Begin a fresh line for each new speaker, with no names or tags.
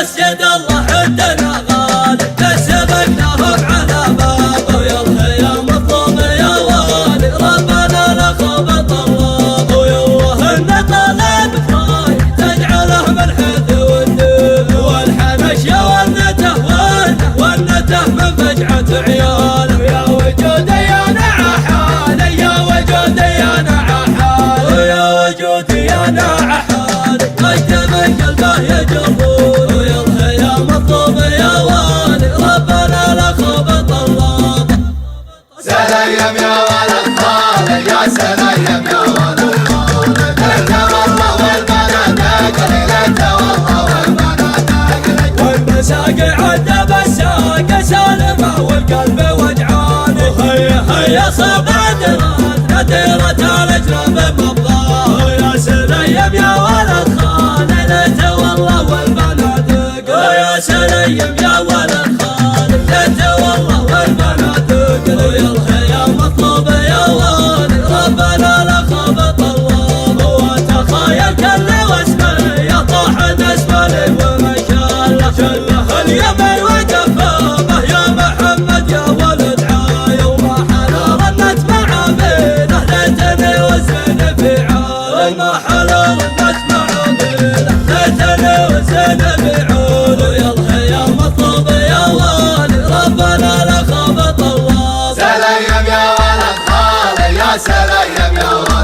مسجد الله عندنا غالي تسبقناه على بابه يلا يا مطلوب يا والي ربنا لخبط الله ويالله ان طلب خاي تجعله بالحث والنب والحنش يا ونته ونته من فجعة عياله يا وجودي يا نعحالي يا وجودي يا نعحالي يا وجودي يا نعحالي اجتمع قلبه يجرون
سلايم يا ولد خالي يا سلايم يا ولد خالي انت والله والبنات انت والله والبنات
والمساقي عد بالساقي سالمه والقلب وجعان هيا هيا صب عدرات نذيرة الاجراب مضاه يا سلايم يا ولد خالي انت والله والبنات يا سلايم يا ولد خالي انت والله والبنات يلا يا مطلوب يا والي ربنا لخبط الله وتخايل كل واسمه يطاح اسفلي وما شاء الله شله اليمن وجفافه يا محمد يا ولد عاي وما حلا رنت مع بينه ليتني وزن في عال ما حلا رنت مع بينه ليتني وزن في عال يلا يا مطلوب يا والي ربنا لخبط الله
سلايم يا ولد خالي يا سلايم يا ولد